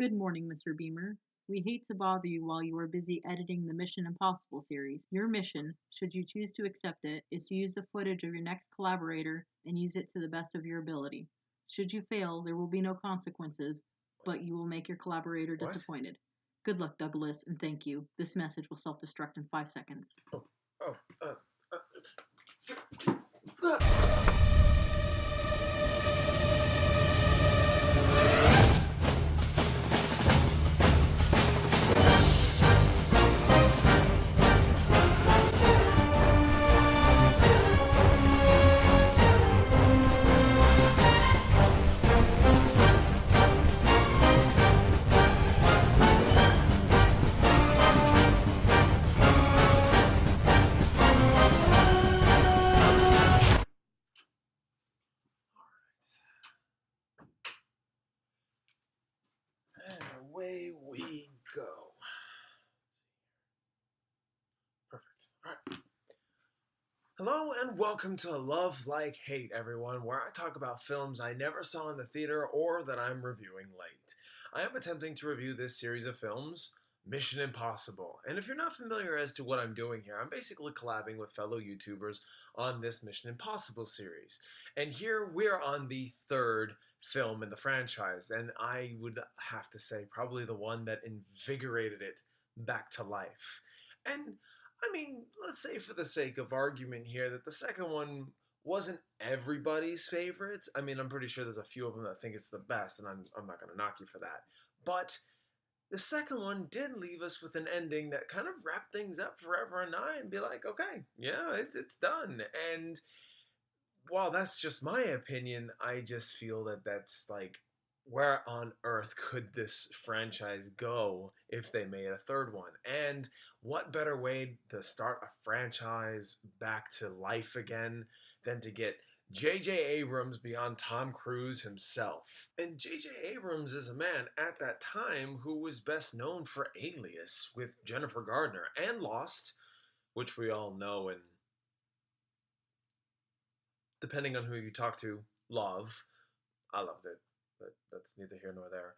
Good morning, Mr. Beamer. We hate to bother you while you are busy editing the Mission Impossible series. Your mission, should you choose to accept it, is to use the footage of your next collaborator and use it to the best of your ability. Should you fail, there will be no consequences, but you will make your collaborator What? disappointed. Good luck, Douglas, and thank you. This message will self-destruct in 5 seconds. Oh, uh, uh, And away we go. Perfect. All right. Hello and welcome to Love Like Hate, everyone, where I talk about films I never saw in the theater or that I'm reviewing late. I am attempting to review this series of films, Mission Impossible. And if you're not familiar as to what I'm doing here, I'm basically collabing with fellow YouTubers on this Mission Impossible series. And here we're on the third film in the franchise, and I would have to say probably the one that invigorated it back to life. And I mean, let's say for the sake of argument here that the second one wasn't everybody's favorites. I mean, I'm pretty sure there's a few of them that think it's the best, and I'm not going to knock you for that. But the second one did leave us with an ending that kind of wrapped things up forever and I and be like, okay, yeah, it's done. And while that's just my opinion, I just feel that that's like, where on earth could this franchise go if they made a third one? And what better way to start a franchise back to life again than to get J.J. Abrams beyond Tom Cruise himself? And J.J. Abrams is a man at that time who was best known for Alias with Jennifer Gardner and Lost, which we all know and, depending on who you talk to, love. I loved it, but that's neither here nor there.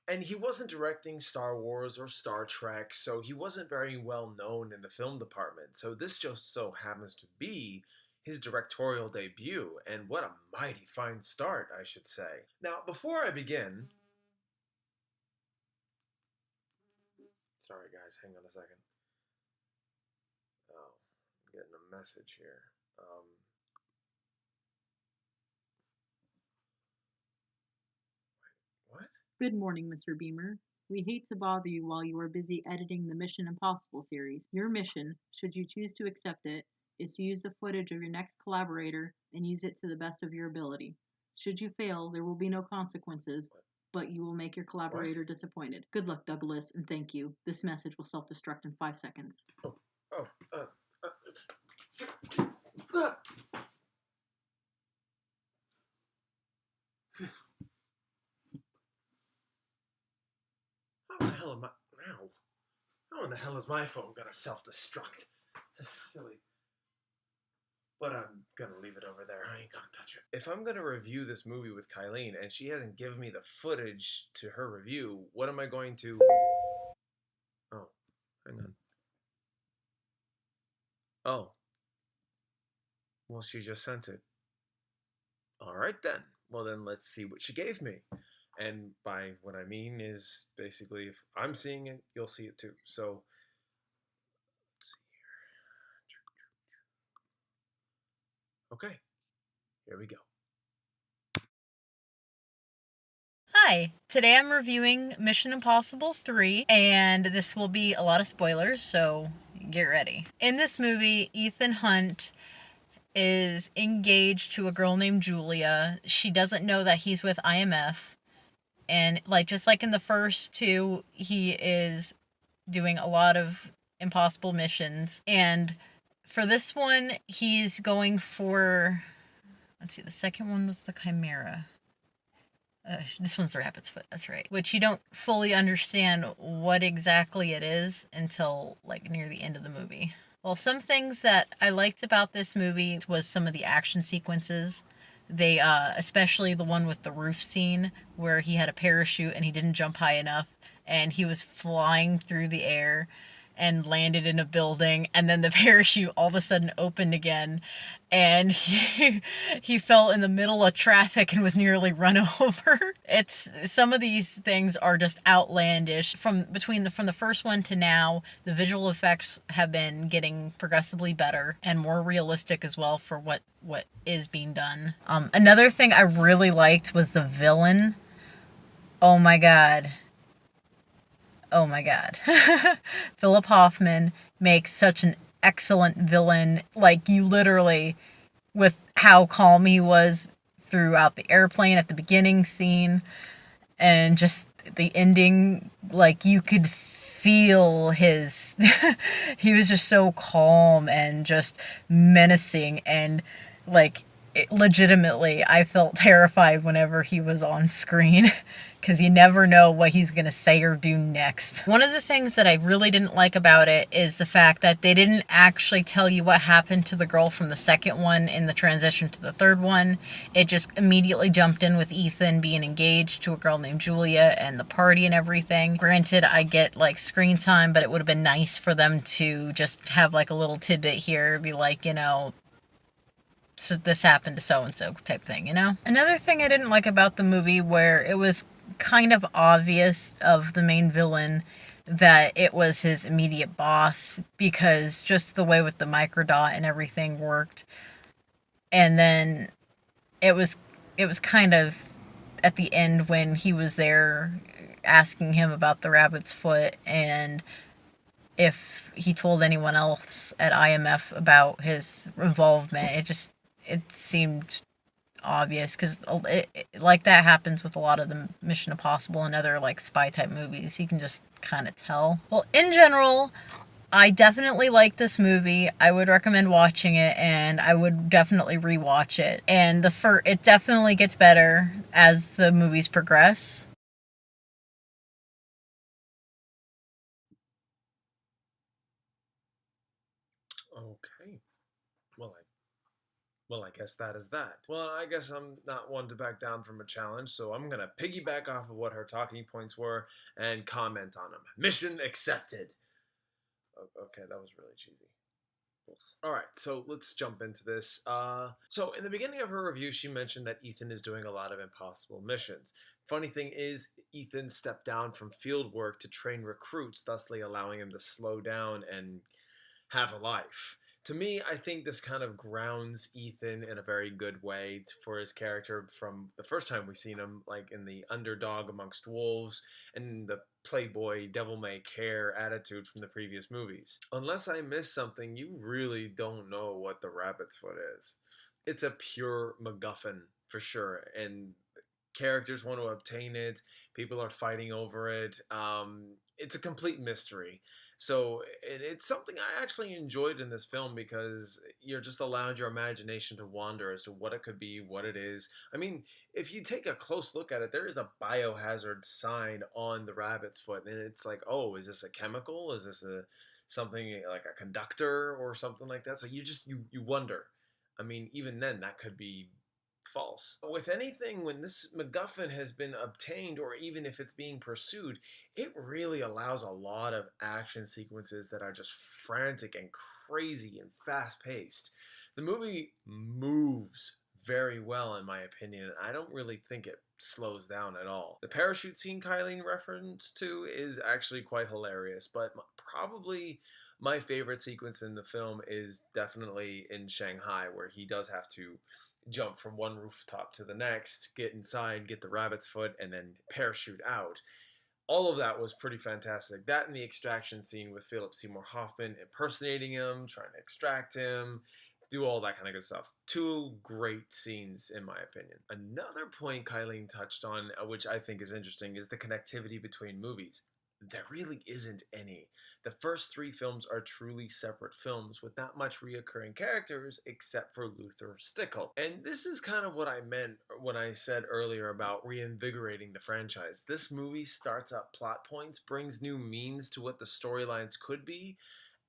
And he wasn't directing Star Wars or Star Trek, so he wasn't very well known in the film department. So this just so happens to be his directorial debut, and what a mighty fine start, I should say. Now, before I begin... Sorry guys, hang on a second. Oh, I'm getting a message here. What? Good morning, Mr. Beamer. We hate to bother you while you are busy editing the Mission Impossible series. Your mission, should you choose to accept it, is to use the footage of your next collaborator and use it to the best of your ability. Should you fail, there will be no consequences, but you will make your collaborator disappointed. Good luck, Douglas, and thank you. This message will self-destruct in 5 seconds. How the hell am I... Ow. How in the hell is my phone gonna self-destruct? That's silly. But I'm gonna leave it over there. I ain't gonna touch it. If I'm gonna review this movie with Kyleen and she hasn't given me the footage to her review, what am I going to... Oh, hang on. Oh. Well, she just sent it. Alright then. Well then, let's see what she gave me. And by what I mean is basically if I'm seeing it, you'll see it too. So, let's see here. Okay, here we go. Hi, today I'm reviewing Mission Impossible 3, and this will be a lot of spoilers, so get ready. In this movie, Ethan Hunt is engaged to a girl named Julia. She doesn't know that he's with IMF. And just like in the first two, he is doing a lot of impossible missions. And for this one, he's going for... Let's see, the second one was the Chimera. This one's the Rabbit's Foot, that's right. Which you don't fully understand what exactly it is until, near the end of the movie. Well, some things that I liked about this movie was some of the action sequences. They especially the one with the roof scene where he had a parachute and he didn't jump high enough and he was flying through the air and landed in a building, and then the parachute all of a sudden opened again and he fell in the middle of traffic and was nearly run over. It's some of these things are just outlandish. From the first one to now, the visual effects have been getting progressively better and more realistic as well for what is being done. Another thing I really liked was the villain. Oh my god. Oh my god. Philip Hoffman makes such an excellent villain. Like, you literally, with how calm he was throughout the airplane at the beginning scene and just the ending, like, you could feel his he was just so calm and just menacing, and like legitimately I felt terrified whenever he was on screen because you never know what he's going to say or do next. One of the things that I really didn't like about it is the fact that they didn't actually tell you what happened to the girl from the second one in the transition to the third one. It just immediately jumped in with Ethan being engaged to a girl named Julia and the party and everything. Granted, I get like screen time, but it would have been nice for them to just have like a little tidbit here, be like, you know, so this happened to so and so type thing, you know? Another thing I didn't like about the movie, where it was kind of obvious of the main villain that it was his immediate boss, because just the way with the microdot and everything worked. And then it was kind of at the end when he was there asking him about the rabbit's foot and if he told anyone else at IMF about his involvement. It seemed obvious because like that happens with a lot of the Mission Impossible and other like spy type movies. You can just kind of tell. Well, in general, I definitely like this movie. I would recommend watching it, and I would definitely rewatch it. And it definitely gets better as the movies progress. Okay. Well, I guess that is that. Well, I guess I'm not one to back down from a challenge, so I'm gonna piggyback off of what her talking points were and comment on them. Mission accepted. Okay, that was really cheesy. All right, so let's jump into this. So in the beginning of her review, she mentioned that Ethan is doing a lot of impossible missions. Funny thing is, Ethan stepped down from field work to train recruits, thusly allowing him to slow down and have a life. To me, I think this kind of grounds Ethan in a very good way for his character from the first time we seen him, like in the underdog amongst wolves and the playboy devil may care attitude from the previous movies. Unless I miss something, you really don't know what the rabbit's foot is. It's a pure MacGuffin for sure, and characters want to obtain it. People are fighting over it. It's a complete mystery. So it's something I actually enjoyed in this film because you're just allowed your imagination to wander as to what it could be, what it is. I mean, if you take a close look at it, there is a biohazard sign on the rabbit's foot, and it's like, oh, is this a chemical? Is this a something like a conductor or something like that? So you wonder. I mean, even then, that could be false. With anything, when this MacGuffin has been obtained, or even if it's being pursued, it really allows a lot of action sequences that are just frantic and crazy and fast paced. The movie moves very well, in my opinion. I don't really think it slows down at all. The parachute scene Kyleen referenced to is actually quite hilarious, but probably my favorite sequence in the film is definitely in Shanghai, where he does have to jump from one rooftop to the next, get inside, get the rabbit's foot, and then parachute out. All of that was pretty fantastic. That and the extraction scene with Philip Seymour Hoffman impersonating him, trying to extract him, do all that kind of good stuff. Two great scenes, in my opinion. Another point Kyleen touched on, which I think is interesting, is the connectivity between movies. There really isn't any. The first three films are truly separate films with not much reoccurring characters except for Luther Stickle. And this is kind of what I meant when I said earlier about reinvigorating the franchise. This movie starts up plot points, brings new means to what the storylines could be,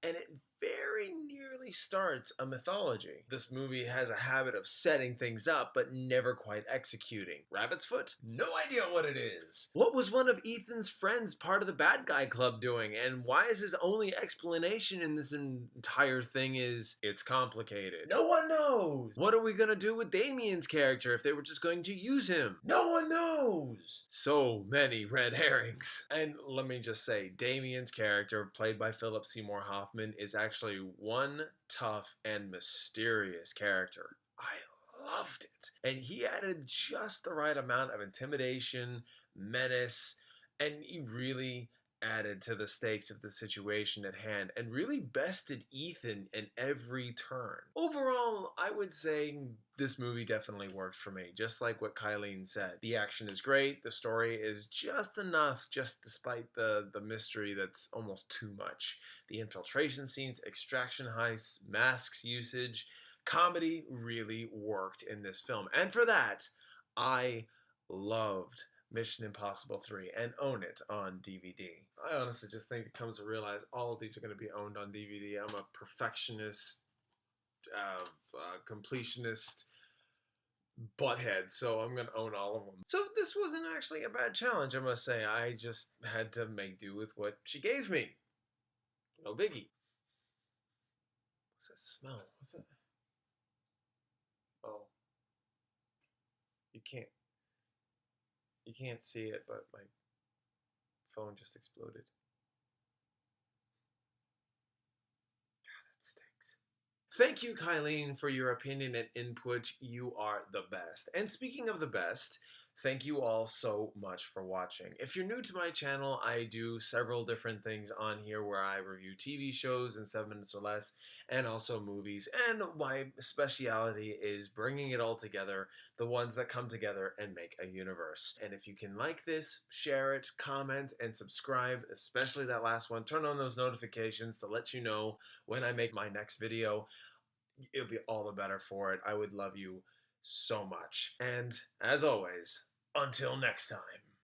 and it very nearly starts a mythology. This movie has a habit of setting things up but never quite executing. Rabbit's foot? No idea what it is. What was one of Ethan's friends part of the bad guy club doing, and why is his only explanation in this entire thing is it's complicated? No one knows. What are we gonna do with Damien's character if they were just going to use him? No one knows. So many red herrings. And let me just say, Damien's character, played by Philip Seymour Hoffman, is actually one tough and mysterious character. I loved it. And he added just the right amount of intimidation, menace, and he really added to the stakes of the situation at hand and really bested Ethan in every turn. Overall, I would say this movie definitely worked for me, just like what Kyleen said. The action is great, the story is just enough, just despite the mystery that's almost too much. The infiltration scenes, extraction heists, masks usage, comedy really worked in this film. And for that, I loved Mission Impossible 3 and own it on DVD. I honestly just think it comes to realize all of these are going to be owned on DVD. I'm a perfectionist, completionist butthead, so I'm going to own all of them. So this wasn't actually a bad challenge, I must say. I just had to make do with what she gave me. No biggie. What's that smell? What's that? Oh. You can't see it, but my phone just exploded. God, that stinks. Thank you, Kyleen, for your opinion and input. You are the best. And speaking of the best, thank you all so much for watching. If you're new to my channel, I do several different things on here where I review TV shows in 7 minutes or less, and also movies. And my speciality is bringing it all together, the ones that come together and make a universe. And if you can like this, share it, comment, and subscribe, especially that last one. Turn on those notifications to let you know when I make my next video. It'll be all the better for it. I would love you so much. And as always, until next time.